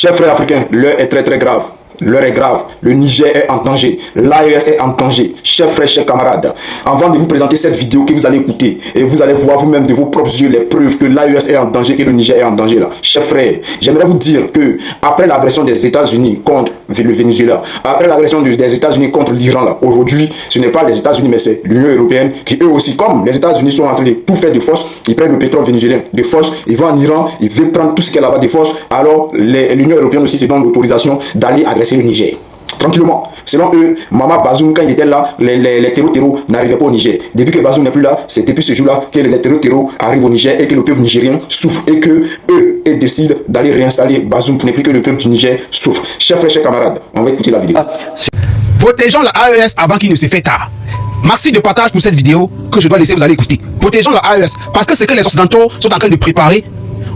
Chers frères africains, l'heure est très grave. L'heure est grave, le Niger est en danger, l'AES est en danger. Chers frères, chers camarades, avant de vous présenter cette vidéo que vous allez écouter, et vous allez voir vous-même de vos propres yeux les preuves que l'AES est en danger, que le Niger est en danger là. Chers frères, j'aimerais vous dire que après l'agression des États-Unis contre le Venezuela, après l'agression des États-Unis contre l'Iran là, aujourd'hui, ce n'est pas les États-Unis mais c'est l'Union européenne qui eux aussi, comme les États-Unis sont en train de tout faire de force, ils prennent le pétrole vénézuélien de force, ils vont en Iran, ils veulent prendre tout ce qu'il y a là-bas de force, alors l'Union européenne aussi se donne l'autorisation d'aller agresser le Niger. Tranquillement. Selon eux, Maman Bazoum, quand il était là, les terreaux n'arrivaient pas au Niger. Depuis que Bazoum n'est plus là, c'est depuis ce jour-là que les terreaux arrivent au Niger et que le peuple nigérien souffre et que eux décident d'aller réinstaller Bazoum pour ne plus que le peuple du Niger souffre. Chers frères, chers camarades, on va écouter la vidéo. Protégeons la AES avant qu'il ne se fait tard. Merci de partage pour cette vidéo que je dois laisser, vous allez écouter. Protégeons la AES parce que c'est que les Occidentaux sont en train de préparer.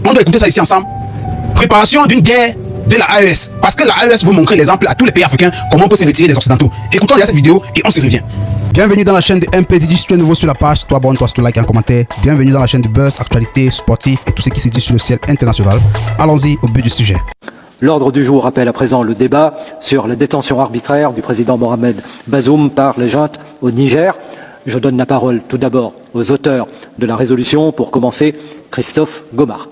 On doit écouter ça ici ensemble. Préparation d'une guerre de la AES, parce que la AES veut montrer l'exemple à tous les pays africains comment on peut se retirer des Occidentaux. Écoutons déjà cette vidéo et on se revient. Bienvenue dans la chaîne de MPDJ. Si tu es nouveau sur la page, toi abonne-toi, si tu likes et un commentaire. Bienvenue dans la chaîne de buzz, actualité, sportif et tout ce qui se dit sur le ciel international. Allons-y au but du sujet. L'ordre du jour appelle à présent le débat sur la détention arbitraire du président Mohamed Bazoum par les juntes au Niger. Je donne la parole tout d'abord aux auteurs de la résolution. Pour commencer, Christophe Gomard.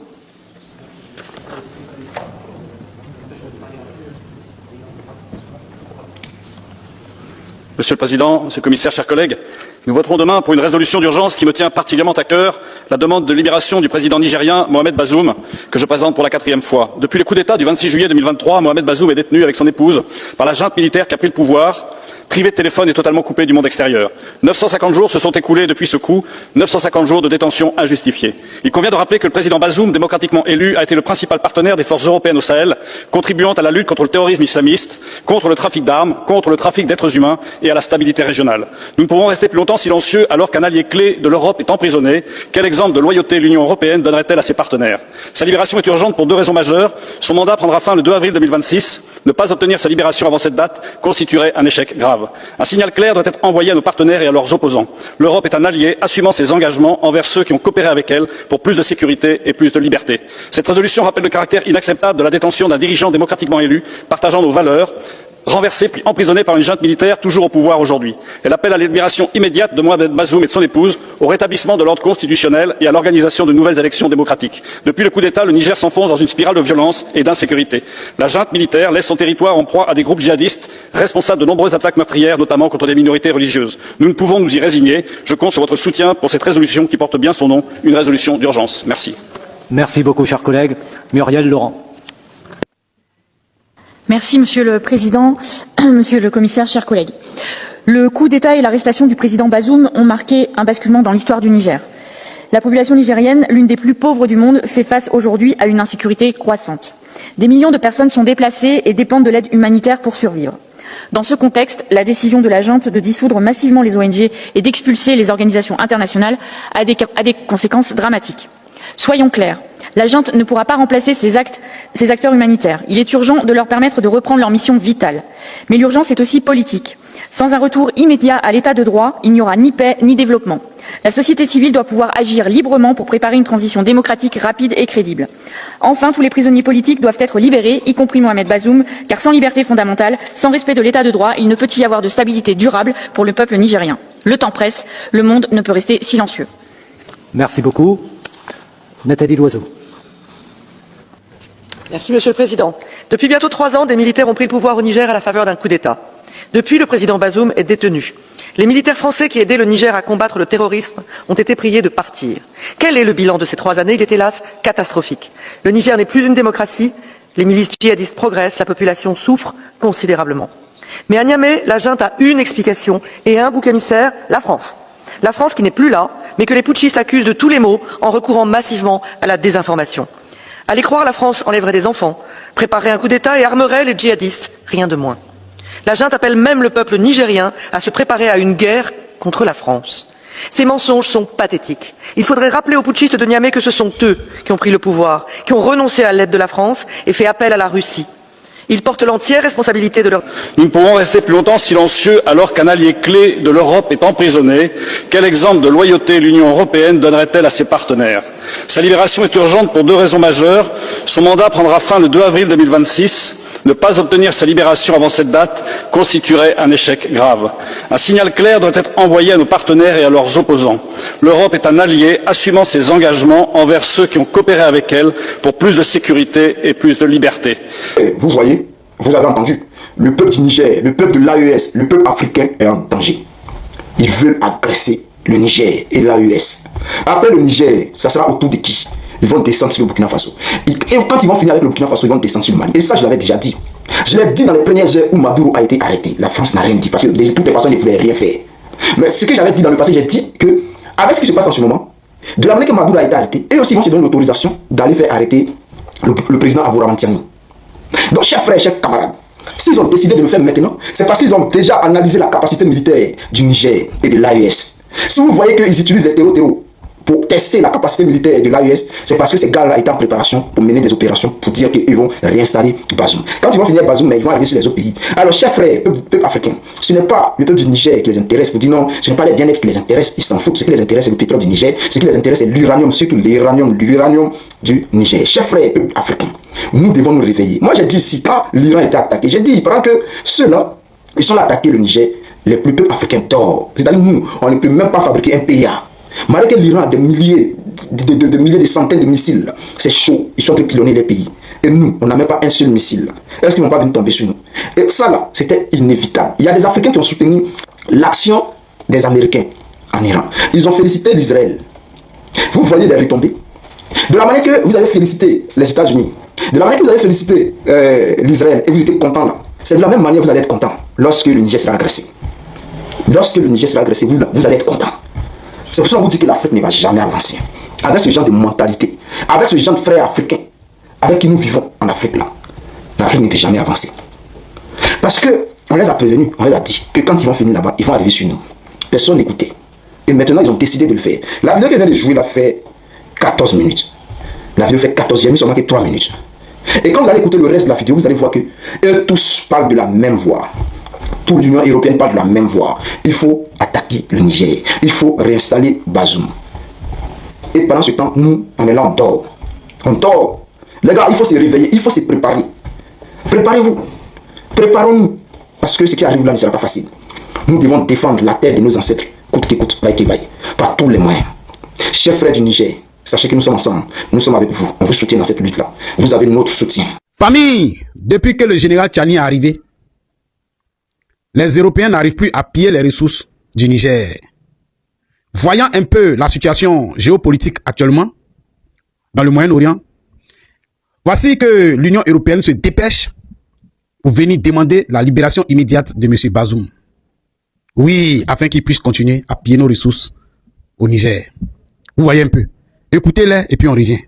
Monsieur le Président, Monsieur le Commissaire, chers collègues, nous voterons demain pour une résolution d'urgence qui me tient particulièrement à cœur, la demande de libération du président nigérien Mohamed Bazoum, que je présente pour la 4e fois. Depuis le coup d'État du 26 juillet 2023, Mohamed Bazoum est détenu avec son épouse par la junte militaire qui a pris le pouvoir, privé de téléphone et totalement coupé du monde extérieur. 950 jours se sont écoulés depuis ce coup, 950 jours de détention injustifiée. Il convient de rappeler que le président Bazoum, démocratiquement élu, a été le principal partenaire des forces européennes au Sahel, contribuant à la lutte contre le terrorisme islamiste, contre le trafic d'armes, contre le trafic d'êtres humains et à la stabilité régionale. Nous ne pouvons rester plus longtemps silencieux alors qu'un allié clé de l'Europe est emprisonné. Quel exemple de loyauté l'Union européenne donnerait-elle à ses partenaires? Sa libération est urgente pour 2 raisons majeures. Son mandat prendra fin le 2 avril 2026. Ne pas obtenir sa libération avant cette date constituerait un échec grave. Un signal clair doit être envoyé à nos partenaires et à leurs opposants. L'Europe est un allié assumant ses engagements envers ceux qui ont coopéré avec elle pour plus de sécurité et plus de liberté. Cette résolution rappelle le caractère inacceptable de la détention d'un dirigeant démocratiquement élu, partageant nos valeurs, renversé puis emprisonné par une junte militaire toujours au pouvoir aujourd'hui. Elle appelle à la libération immédiate de Mohamed Bazoum et de son épouse, au rétablissement de l'ordre constitutionnel et à l'organisation de nouvelles élections démocratiques. Depuis le coup d'État, le Niger s'enfonce dans une spirale de violence et d'insécurité. La junte militaire laisse son territoire en proie à des groupes djihadistes, responsables de nombreuses attaques meurtrières, notamment contre des minorités religieuses. Nous ne pouvons nous y résigner. Je compte sur votre soutien pour cette résolution qui porte bien son nom, une résolution d'urgence. Merci. Merci beaucoup, chers collègues. Muriel Laurent. Merci Monsieur le Président, Monsieur le Commissaire, chers collègues. Le coup d'État et l'arrestation du président Bazoum ont marqué un basculement dans l'histoire du Niger. La population nigérienne, l'une des plus pauvres du monde, fait face aujourd'hui à une insécurité croissante. Des millions de personnes sont déplacées et dépendent de l'aide humanitaire pour survivre. Dans ce contexte, la décision de la junte de dissoudre massivement les ONG et d'expulser les organisations internationales a des conséquences dramatiques. Soyons clairs. La junte ne pourra pas remplacer ces acteurs humanitaires. Il est urgent de leur permettre de reprendre leur mission vitale. Mais l'urgence est aussi politique. Sans un retour immédiat à l'état de droit, il n'y aura ni paix ni développement. La société civile doit pouvoir agir librement pour préparer une transition démocratique rapide et crédible. Enfin, tous les prisonniers politiques doivent être libérés, y compris Mohamed Bazoum, car sans liberté fondamentale, sans respect de l'état de droit, il ne peut y avoir de stabilité durable pour le peuple nigérien. Le temps presse, le monde ne peut rester silencieux. Merci beaucoup. Nathalie Loiseau. Merci Monsieur le Président. Depuis bientôt 3 ans, des militaires ont pris le pouvoir au Niger à la faveur d'un coup d'État. Depuis, le président Bazoum est détenu. Les militaires français qui aidaient le Niger à combattre le terrorisme ont été priés de partir. Quel est le bilan de ces 3 années? Il est hélas catastrophique. Le Niger n'est plus une démocratie, les milices djihadistes progressent, la population souffre considérablement. Mais à Niamey, la junte a une explication et un bouc émissaire, la France. La France qui n'est plus là, mais que les putschistes accusent de tous les maux en recourant massivement à la désinformation. Allez croire, la France enlèverait des enfants, préparerait un coup d'État et armerait les djihadistes, rien de moins. La junte appelle même le peuple nigérien à se préparer à une guerre contre la France. Ces mensonges sont pathétiques. Il faudrait rappeler aux putschistes de Niamey que ce sont eux qui ont pris le pouvoir, qui ont renoncé à l'aide de la France et fait appel à la Russie. Ils portent l'entière responsabilité de leur... Nous ne pouvons rester plus longtemps silencieux alors qu'un allié clé de l'Europe est emprisonné. Quel exemple de loyauté l'Union européenne donnerait-elle à ses partenaires? Sa libération est urgente pour 2 raisons majeures. Son mandat prendra fin le 2 avril 2026. Ne pas obtenir sa libération avant cette date constituerait un échec grave. Un signal clair doit être envoyé à nos partenaires et à leurs opposants. L'Europe est un allié assumant ses engagements envers ceux qui ont coopéré avec elle pour plus de sécurité et plus de liberté. Vous voyez, vous avez entendu, le peuple du Niger, le peuple de l'AES, le peuple africain est en danger. Ils veulent agresser le Niger et l'AES. Après le Niger, ça sera autour de qui? Ils vont descendre sur le Burkina Faso. Et quand ils vont finir avec le Burkina Faso, ils vont descendre sur le Mali. Et ça, je l'avais déjà dit. Je l'ai dit dans les premières heures où Maduro a été arrêté. La France n'a rien dit parce que de toutes les façons, ils ne pouvaient rien faire. Mais ce que j'avais dit dans le passé, j'ai dit que, avec ce qui se passe en ce moment, de la manière que Maduro a été arrêté, eux aussi vont se donner l'autorisation d'aller faire arrêter le président Abou-Ramantiani. Donc, chers frères, chers camarades, s'ils ont décidé de le faire maintenant, c'est parce qu'ils ont déjà analysé la capacité militaire du Niger et de l'AES. Si vous voyez qu'ils utilisent des terreaux pour tester la capacité militaire de l'AES, c'est parce que ces gars-là étaient en préparation pour mener des opérations pour dire qu'ils vont réinstaller Bazoum. Quand ils vont finir Bazoum, mais ils vont arriver sur les autres pays. Alors, chers frères, peuple africain, ce n'est pas le peuple du Niger qui les intéresse. Vous dites non, ce n'est pas les bien-être qui les intéresse, ils s'en foutent. Ce qui les intéresse, c'est le pétrole du Niger. Ce qui les intéresse, c'est l'uranium, surtout l'uranium du Niger. Chers frères, peuple africain, nous devons nous réveiller. Moi, j'ai dit ici, quand l'Iran était attaqué, j'ai dit, pendant que ceux-là, ils sont là attaqués le Niger, les plus peuples africains dorment. C'est-à-dire, nous, on ne peut même pas fabriquer un PA. Malgré que l'Iran a des milliers, des centaines de missiles, c'est chaud, ils sont en train de pilonner les pays. Et nous, on n'a même pas un seul missile. Est-ce qu'ils ne vont pas venir tomber sur nous? Et ça là, c'était inévitable. Il y a des Africains qui ont soutenu l'action des Américains en Iran. Ils ont félicité l'Israël. Vous voyez les retombées. De la manière que vous avez félicité les États-Unis, de la manière que vous avez félicité l'Israël, et vous étiez content là, c'est de la même manière que vous allez être content lorsque le Niger sera agressé. Lorsque le Niger sera agressé, vous allez être content. C'est pour ça qu'on vous dit que l'Afrique ne va jamais avancer. Avec ce genre de mentalité, avec ce genre de frères africains, avec qui nous vivons en Afrique là, l'Afrique ne peut jamais avancer. Parce que on les a prévenus, on les a dit que quand ils vont finir là-bas, ils vont arriver sur nous. Personne n'écoutait. Et maintenant, ils ont décidé de le faire. La vidéo que vient de jouer là fait 14 minutes. La vidéo fait 14, j'ai mis seulement que 3 minutes. Et quand vous allez écouter le reste de la vidéo, vous allez voir que eux tous parlent de la même voix. Toute l'Union européenne parle de la même voix. Il faut attaquer le Niger. Il faut réinstaller Bazoum. Et pendant ce temps, nous, on est là, on dort. On dort. Les gars, il faut se réveiller, il faut se préparer. Préparez-vous. Préparons-nous. Parce que ce qui arrive là ne sera pas facile. Nous devons défendre la terre de nos ancêtres, coûte que coûte, vaille qui vaille, par tous les moyens. Chers frères du Niger, sachez que nous sommes ensemble. Nous sommes avec vous. On vous soutient dans cette lutte-là. Vous avez notre soutien. Famille, depuis que le général Tchani est arrivé, les Européens n'arrivent plus à piller les ressources du Niger. Voyant un peu la situation géopolitique actuellement dans le Moyen-Orient, voici que l'Union européenne se dépêche pour venir demander la libération immédiate de M. Bazoum. Oui, afin qu'il puisse continuer à piller nos ressources au Niger. Vous voyez un peu. Écoutez-les et puis on revient.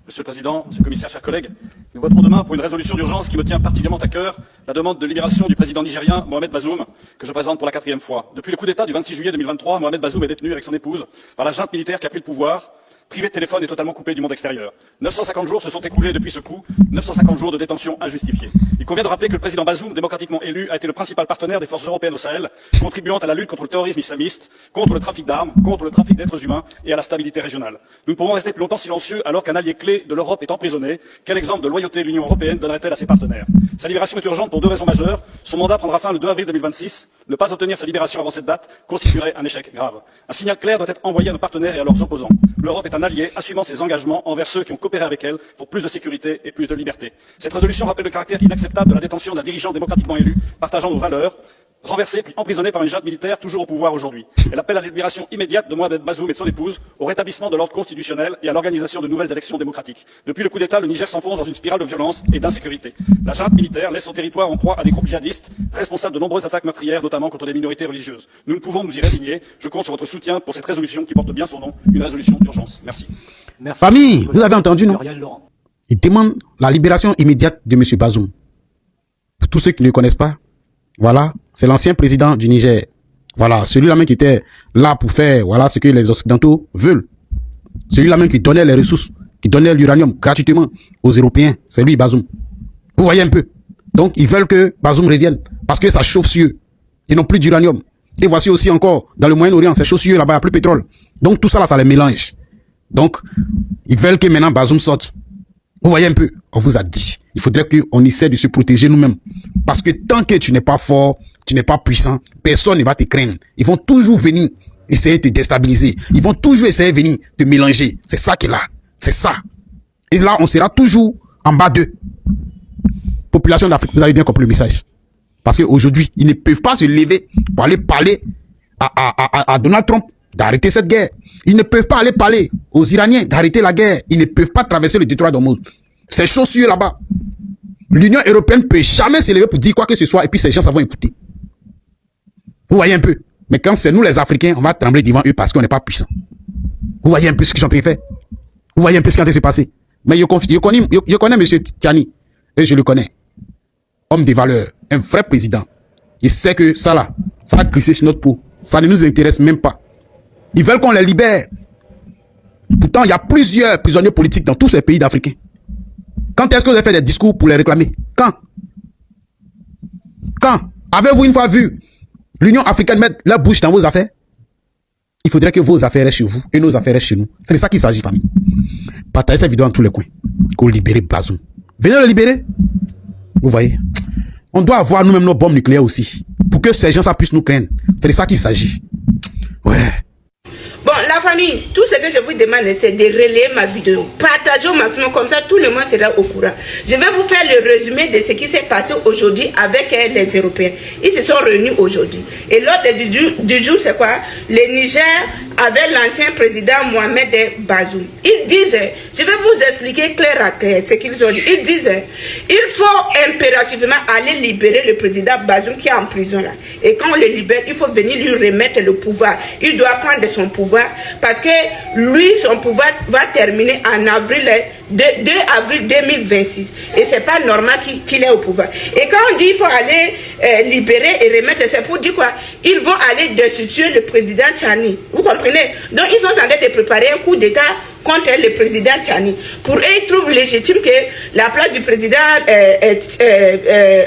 Monsieur le Président, Monsieur le Commissaire, chers collègues, nous voterons demain pour une résolution d'urgence qui me tient particulièrement à cœur, la demande de libération du président nigérien Mohamed Bazoum, que je présente pour la 4e fois. Depuis le coup d'État du 26 juillet 2023, Mohamed Bazoum est détenu avec son épouse par la junte militaire qui a pris le pouvoir, privé de téléphone et totalement coupé du monde extérieur. 950 jours se sont écoulés depuis ce coup, 950 jours de détention injustifiée. Il convient de rappeler que le président Bazoum, démocratiquement élu, a été le principal partenaire des forces européennes au Sahel, contribuant à la lutte contre le terrorisme islamiste, contre le trafic d'armes, contre le trafic d'êtres humains et à la stabilité régionale. Nous ne pouvons rester plus longtemps silencieux alors qu'un allié clé de l'Europe est emprisonné. Quel exemple de loyauté l'Union européenne donnerait-elle à ses partenaires? Sa libération est urgente pour 2 raisons majeures. Son mandat prendra fin le 2 avril 2026. Ne pas obtenir sa libération avant cette date constituerait un échec grave. Un signal clair doit être envoyé à nos partenaires et à leurs opposants. L'Europe est un allié assumant ses engagements envers ceux qui ont coopéré avec elle pour plus de sécurité et plus de liberté. Cette résolution rappelle le caractère inacceptable de la détention d'un dirigeant démocratiquement élu, partageant nos valeurs, renversé puis emprisonné par une junte militaire toujours au pouvoir aujourd'hui. Elle appelle à la libération immédiate de Mohamed Bazoum et de son épouse, au rétablissement de l'ordre constitutionnel et à l'organisation de nouvelles élections démocratiques. Depuis le coup d'État, le Niger s'enfonce dans une spirale de violence et d'insécurité. La junte militaire laisse son territoire en proie à des groupes djihadistes, responsables de nombreuses attaques meurtrières, notamment contre des minorités religieuses. Nous ne pouvons nous y résigner. Je compte sur votre soutien pour cette résolution qui porte bien son nom, une résolution d'urgence. Merci. Merci. Famille, vous avez entendu, non? Muriel Laurent. Il demande la libération immédiate de M. Bazoum. Pour tous ceux qui ne le connaissent pas, voilà, c'est l'ancien président du Niger. Voilà, celui-là même qui était là pour faire, voilà, ce que les Occidentaux veulent. Celui-là même qui donnait les ressources, qui donnait l'uranium gratuitement aux Européens. C'est lui, Bazoum. Vous voyez un peu. Donc, ils veulent que Bazoum revienne. Parce que ça chauffe sur eux. Ils n'ont plus d'uranium. Et voici aussi encore, dans le Moyen-Orient, c'est chaud sur eux, là-bas, il n'y a plus de pétrole. Donc, tout ça là, ça les mélange. Donc, ils veulent que maintenant Bazoum sorte. Vous voyez un peu, on vous a dit. Il faudrait qu'on essaie de se protéger nous-mêmes. Parce que tant que tu n'es pas fort, tu n'es pas puissant, personne ne va te craindre. Ils vont toujours venir essayer de te déstabiliser. Ils vont toujours essayer de venir te mélanger. C'est ça qui est là. C'est ça. Et là, on sera toujours en bas d'eux. Population d'Afrique, vous avez bien compris le message. Parce qu'aujourd'hui, ils ne peuvent pas se lever pour aller parler à Donald Trump d'arrêter cette guerre. Ils ne peuvent pas aller parler aux Iraniens d'arrêter la guerre. Ils ne peuvent pas traverser le détroit d'Ormuz. C'est chaud sur eux là-bas. L'Union européenne ne peut jamais se lever pour dire quoi que ce soit et puis ces gens ça vont écouter. Vous voyez un peu. Mais quand c'est nous les Africains, on va trembler devant eux parce qu'on n'est pas puissants. Vous voyez un peu ce qu'ils sont en train de faire. Vous voyez un peu ce qui est en train de se passer. Mais je connais M. Tiani. Et je le connais. Homme de valeur. Un vrai président. Il sait que ça là, ça a glissé sur notre peau. Ça ne nous intéresse même pas. Ils veulent qu'on les libère. Pourtant, il y a plusieurs prisonniers politiques dans tous ces pays d'Africains. Quand est-ce que vous avez fait des discours pour les réclamer? Quand? Quand? Avez-vous une fois vu l'Union africaine mettre la bouche dans vos affaires? Il faudrait que vos affaires restent chez vous et nos affaires restent chez nous. C'est de ça qu'il s'agit, famille. Partagez cette vidéo dans tous les coins. Qu'on libère Bazoum. Venez le libérer. Vous voyez? On doit avoir nous-mêmes nos bombes nucléaires aussi. Pour que ces gens ça puissent nous craindre. C'est de ça qu'il s'agit. Ouais. Bon, la famille, tout ce que je vous demande, c'est de relayer ma vidéo. Partagez au maximum, comme ça tout le monde sera au courant. Je vais vous faire le résumé de ce qui s'est passé aujourd'hui avec les Européens. Ils se sont réunis aujourd'hui. Et l'ordre du jour, c'est quoi? Le Niger avec l'ancien président Mohamed Bazoum. Ils disent, je vais vous expliquer clair à clair ce qu'ils ont dit. Ils disent, il faut impérativement aller libérer le président Bazoum qui est en prison là. Et quand on le libère, il faut venir lui remettre le pouvoir. Il doit prendre son pouvoir parce que lui, son pouvoir va terminer en avril, 2 avril 2026. Et c'est pas normal qu'il est au pouvoir. Et quand on dit il faut aller libérer et remettre, c'est pour dire quoi? Ils vont aller destituer le président Tchani. Vous comprenez? Donc ils sont en train de préparer un coup d'État contre le président Tchani. Pour eux, ils trouvent légitime que la place du président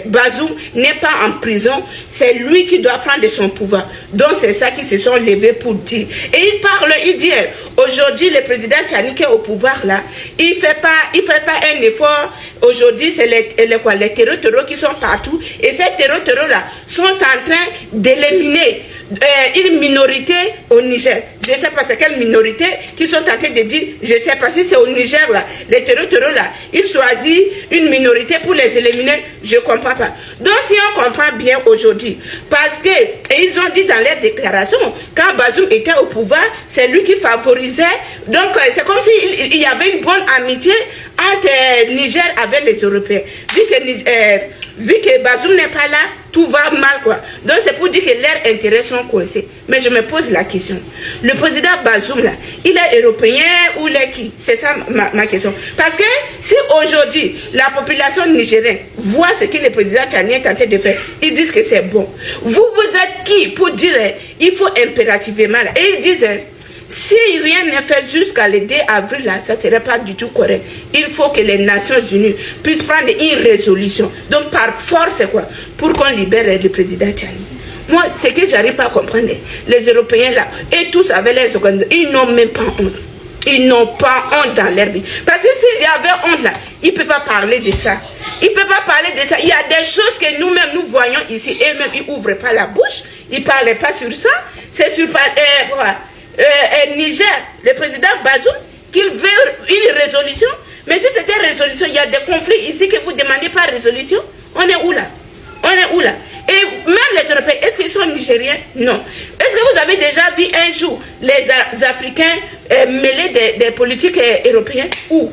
Bazoum n'est pas en prison. C'est lui qui doit prendre son pouvoir. Donc c'est ça qu'ils se sont levés pour dire. Et ils parlent, ils disent, aujourd'hui le président Tchani qui est au pouvoir là, il fait pas un effort. Aujourd'hui, c'est les terreaux qui sont partout. Et ces terreaux là sont en train d'éliminer une minorité au Niger. Je ne sais pas c'est quelle minorité qui sont en train de dire, je ne sais pas si c'est au Niger là, les terreaux là, ils choisissent une minorité pour les éliminer, je ne comprends pas. Donc si on comprend bien aujourd'hui, parce que, et ils ont dit dans leurs déclarations, quand Bazoum était au pouvoir, c'est lui qui favorisait, donc c'est comme s'il y avait une bonne amitié entre Niger avec les Européens. Vu que Bazoum n'est pas là, tout va mal quoi. Donc c'est pour dire que leurs intérêts sont coincés. Mais je me pose la question. Le président Bazoum là, il est européen ou il est qui? C'est ça ma question. Parce que si aujourd'hui la population nigérienne voit ce que le président Tchani est en train de faire, ils disent que c'est bon. Vous êtes qui pour dire il faut impérativement là? Et ils disent si rien n'est fait jusqu'à le 2 avril, là, ça ne serait pas du tout correct. Il faut que les Nations Unies puissent prendre une résolution. Donc, par force, quoi, pour qu'on libère le président Tchani. Moi, ce que j'arrive pas à comprendre, les Européens, là, et tous avec les organisations, ils n'ont même pas honte. Ils n'ont pas honte dans leur vie. Parce que s'il y avait honte, là, ils ne peuvent pas parler de ça. Ils ne peuvent pas parler de ça. Il y a des choses que nous-mêmes, nous voyons ici, et même, ils n'ouvrent pas la bouche. Ils ne parlent pas sur ça. C'est sur... Niger, le président Bazoum, qu'il veut une résolution. Mais si c'était une résolution, il y a des conflits ici que vous ne demandez pas résolution. On est où là? On est où là? Et même les Européens, est-ce qu'ils sont nigériens? Non. Est-ce que vous avez déjà vu un jour les Africains mêlés des politiques européens? Où?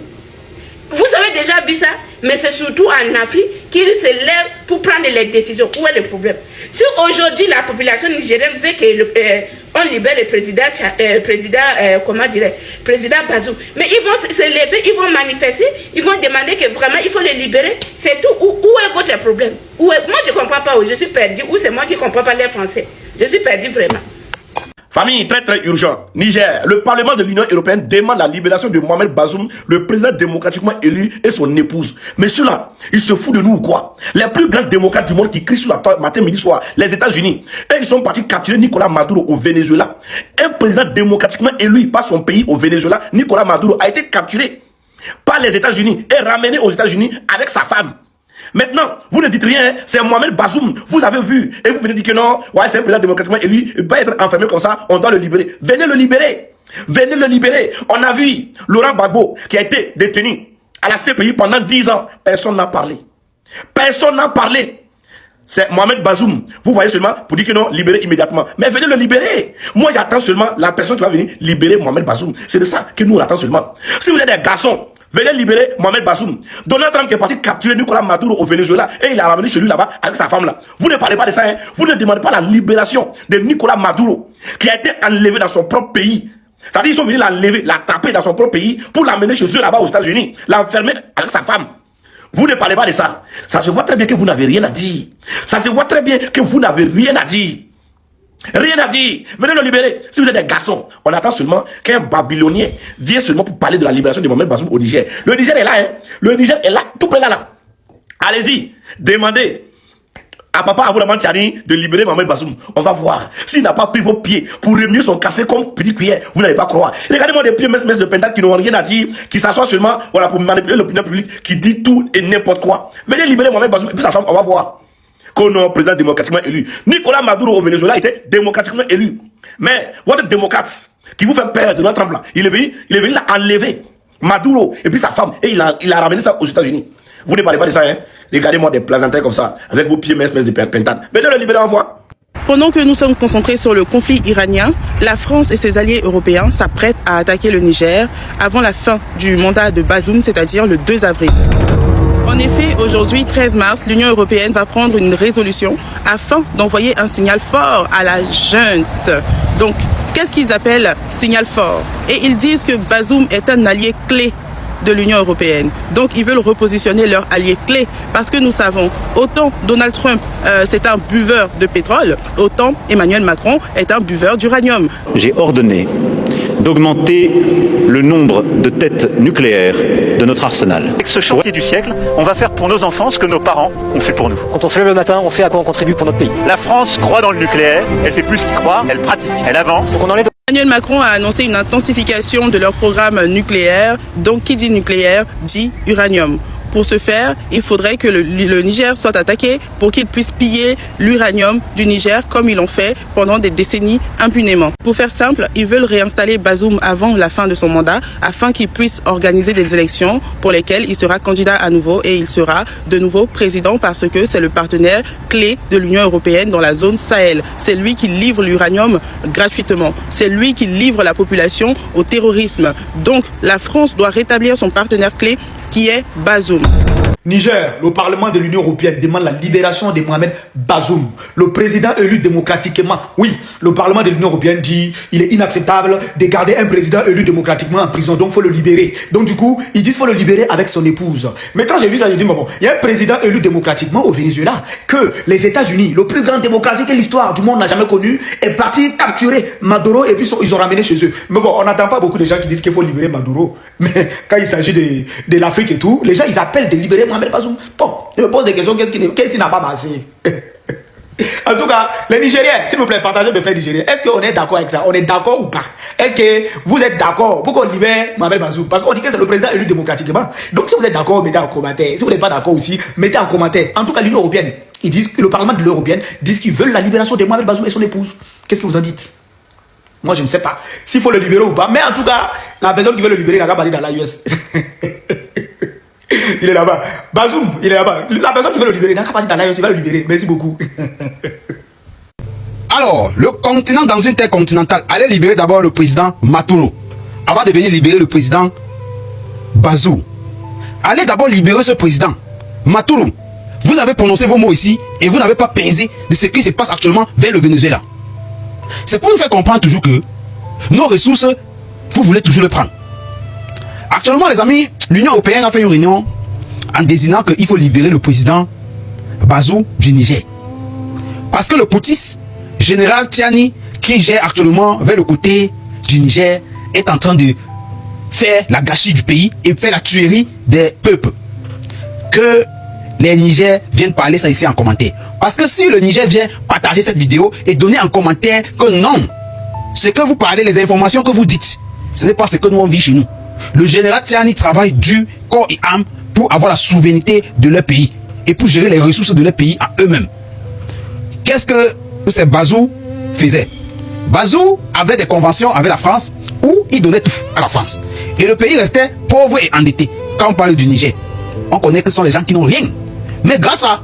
Vous avez déjà vu ça? Mais c'est surtout en Afrique qu'ils se lèvent pour prendre les décisions. Où est le problème? Si aujourd'hui la population nigérienne veut qu'on libère le président Bazoum, mais ils vont se lever, ils vont manifester, ils vont demander que vraiment il faut les libérer. C'est tout. Où est votre problème? Moi je ne comprends pas. Je suis perdu. Ou c'est moi qui ne comprends pas les Français? Je suis perdu vraiment. Famille, très très urgent. Niger, le Parlement de l'Union européenne demande la libération de Mohamed Bazoum, le président démocratiquement élu, et son épouse. Mais ceux-là, ils se foutent de nous ou quoi? Les plus grands démocrates du monde qui crient sur la table matin, midi, soir, les États-Unis. Et ils sont partis capturer Nicolas Maduro au Venezuela. Un président démocratiquement élu par son pays au Venezuela, Nicolas Maduro, a été capturé. par les États-Unis et ramené aux États-Unis avec sa femme. Maintenant, vous ne dites rien, c'est Mohamed Bazoum, vous avez vu, et vous venez dire que non, ouais, c'est un président démocratiquement élu, il ne peut pas être enfermé comme ça, on doit le libérer. Venez le libérer. Venez le libérer. On a vu Laurent Gbagbo qui a été détenu à la CPI pendant 10 ans. Personne n'a parlé. Personne n'a parlé. C'est Mohamed Bazoum. Vous voyez seulement pour dire que non, libérez immédiatement. Mais venez le libérer. Moi, j'attends seulement la personne qui va venir libérer Mohamed Bazoum. C'est de ça que nous, on attend seulement. Si vous êtes des garçons, venez libérer Mohamed Bazoum. Donald Trump qui est parti capturer Nicolas Maduro au Venezuela et il a ramené chez lui là-bas avec sa femme là. Vous ne parlez pas de ça, hein? Vous ne demandez pas la libération de Nicolas Maduro qui a été enlevé dans son propre pays. C'est-à-dire qu'ils sont venus l'enlever, l'attraper dans son propre pays pour l'amener chez eux là-bas aux États-Unis, l'enfermer avec sa femme. Vous ne parlez pas de ça. Ça se voit très bien que vous n'avez rien à dire. Ça se voit très bien que vous n'avez rien à dire. Rien à dire. Venez le libérer. Si vous êtes des garçons, on attend seulement qu'un Babylonien vienne seulement pour parler de la libération de Mohamed Bazoum au Niger. Le Niger est là, hein. Le Niger est là, tout près là. Allez-y, demandez à papa Aboulaman Tiani de libérer Mohamed Bazoum. On va voir. S'il n'a pas pris vos pieds pour remuer son café comme petit cuillère, vous n'allez pas croire. Regardez-moi des pieds messes de pentades qui n'ont rien à dire, qui s'assoient seulement voilà, pour manipuler l'opinion publique, qui dit tout et n'importe quoi. Venez libérer Mohamed Bazoum et puis sa femme, on va voir. Qu'on est président démocratiquement élu. Nicolas Maduro au Venezuela était démocratiquement élu. Mais votre démocrate qui vous fait peur de notre Trump là, il est venu enlever Maduro et puis sa femme et il a ramené ça aux États-Unis. Vous ne parlez pas de ça, hein? Regardez-moi des plaisanteries comme ça, avec vos pieds messes de pentades. Venez le libérer en voie. Pendant que nous sommes concentrés sur le conflit iranien, la France et ses alliés européens s'apprêtent à attaquer le Niger avant la fin du mandat de Bazoum, c'est-à-dire le 2 avril. En effet, aujourd'hui, 13 mars, l'Union européenne va prendre une résolution afin d'envoyer un signal fort à la junte. Donc, qu'est-ce qu'ils appellent signal fort? Et ils disent que Bazoum est un allié clé de l'Union européenne. Donc, ils veulent repositionner leur allié clé parce que nous savons, autant Donald Trump, c'est un buveur de pétrole, autant Emmanuel Macron est un buveur d'uranium. J'ai ordonné d'augmenter le nombre de têtes nucléaires de notre arsenal. Avec ce chantier du siècle, on va faire pour nos enfants ce que nos parents ont fait pour nous. Quand on se lève le matin, on sait à quoi on contribue pour notre pays. La France croit dans le nucléaire, elle fait plus qu'y croire, elle pratique, elle avance. Donc on enlève... Emmanuel Macron a annoncé une intensification de leur programme nucléaire. Donc, qui dit nucléaire dit uranium. Pour ce faire, il faudrait que le Niger soit attaqué pour qu'il puisse piller l'uranium du Niger comme ils l'ont fait pendant des décennies impunément. Pour faire simple, ils veulent réinstaller Bazoum avant la fin de son mandat afin qu'il puisse organiser des élections pour lesquelles il sera candidat à nouveau et il sera de nouveau président parce que c'est le partenaire clé de l'Union européenne dans la zone Sahel. C'est lui qui livre l'uranium gratuitement. C'est lui qui livre la population au terrorisme. Donc, la France doit rétablir son partenaire clé qui est Bazoum. Niger, le Parlement de l'Union européenne demande la libération de Mohamed Bazoum, le président élu démocratiquement. Oui, le Parlement de l'Union européenne dit il est inacceptable de garder un président élu démocratiquement en prison, donc il faut le libérer. Donc du coup, ils disent qu'il faut le libérer avec son épouse. Mais quand j'ai vu ça, j'ai dit, bon, il y a un président élu démocratiquement au Venezuela que les États-Unis, le plus grand démocratie que l'histoire du monde n'a jamais connu, est parti capturer Maduro et puis ils ont ramené chez eux. Mais bon, on n'entend pas beaucoup de gens qui disent qu'il faut libérer Maduro. Mais quand il s'agit de l'Afrique et tout, les gens ils appellent de libérer Mohamed Bazoum. Bon, je me pose des questions, qu'est-ce qui n'a pas passé? En tout cas, les Nigériens, s'il vous plaît, partagez mes frères nigériens. Est-ce qu'on est d'accord avec ça? On est d'accord ou pas? Est-ce que vous êtes d'accord pour qu'on libère Mohamed Bazoum? Parce qu'on dit que c'est le président élu démocratiquement. Donc si vous êtes d'accord, mettez en commentaire. Si vous n'êtes pas d'accord aussi, mettez en commentaire. En tout cas, l'Union européenne, ils disent que le Parlement de l'Union européenne disent qu'ils veulent la libération de Mohamed Bazoum et son épouse. Qu'est-ce que vous en dites? Moi, je ne sais pas s'il faut le libérer ou pas. Mais en tout cas, la personne qui veut le libérer, il n'a qu'à parler dans l'AUS. Il est là-bas. Bazoum, il est là-bas. La personne qui veut le libérer, il n'a qu'à parler dans l'AUS, il va le libérer. Merci beaucoup. Alors, le continent dans une terre continentale allait libérer d'abord le président Maduro avant de venir libérer le président Bazoum. Allez d'abord libérer ce président Maduro. Vous avez prononcé vos mots ici et vous n'avez pas pesé de ce qui se passe actuellement vers le Venezuela. C'est pour nous faire comprendre toujours que nos ressources, vous voulez toujours les prendre. Actuellement, les amis, l'Union européenne a fait une réunion en désignant qu'il faut libérer le président Bazoum du Niger. Parce que le putschiste général Tiani, qui gère actuellement vers le côté du Niger, est en train de faire la gâchis du pays et faire la tuerie des peuples. Que les Niger viennent parler ça ici en commentaire. Parce que si le Niger vient partager cette vidéo et donner en commentaire que non, ce que vous parlez, les informations que vous dites, ce n'est pas ce que nous on vit chez nous. Le général Tiani travaille du corps et âme pour avoir la souveraineté de leur pays et pour gérer les ressources de leur pays à eux-mêmes. Qu'est-ce que ces Bazou faisaient? Bazou avait des conventions avec la France où il donnait tout à la France. Et le pays restait pauvre et endetté. Quand on parle du Niger, on connaît que ce sont les gens qui n'ont rien. Mais grâce à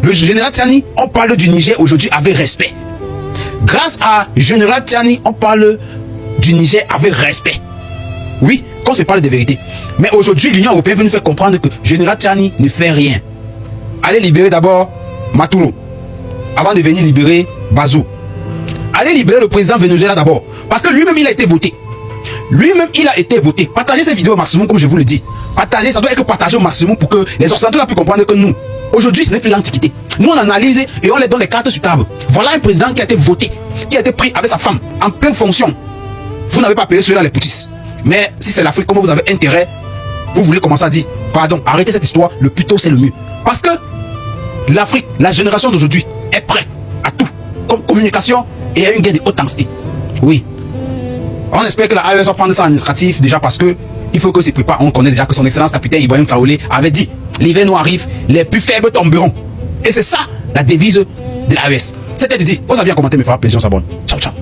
le général Tiani, on parle du Niger aujourd'hui avec respect. Grâce à général Tiani, on parle du Niger avec respect. Oui, qu'on se parle de vérité. Mais aujourd'hui, l'Union européenne veut nous faire comprendre que général Tiani ne fait rien. Allez libérer d'abord Maturo, avant de venir libérer Bazou. Allez libérer le président Venezuela d'abord. Parce que lui-même, il a été voté. Lui-même, il a été voté. Partagez cette vidéo au maximum, comme je vous le dis. Partagez, ça doit être partagé au maximum pour que les Occidentaux puissent comprendre que nous, aujourd'hui, ce n'est plus l'Antiquité. Nous, on analyse et on les donne les cartes sur table. Voilà un président qui a été voté, qui a été pris avec sa femme, en pleine fonction. Vous n'avez pas payé cela les poutistes. Mais si c'est l'Afrique, comme vous avez intérêt, vous voulez commencer à dire, pardon, arrêtez cette histoire, le plus tôt c'est le mieux. Parce que l'Afrique, la génération d'aujourd'hui, est prête à tout. Comme communication et à une guerre de haute intensité. Oui. On espère que la AES va prendre ça en administratif, déjà parce que il faut que se prépare. On connaît déjà que son excellence capitaine Ibrahim Traoré avait dit, l'hiver nous arrive, les plus faibles tomberont. Et c'est ça la devise de l'AES. C'était dit. Vous avez bien commenté, mes frères, plaisir, on s'abonne. Ciao, ciao.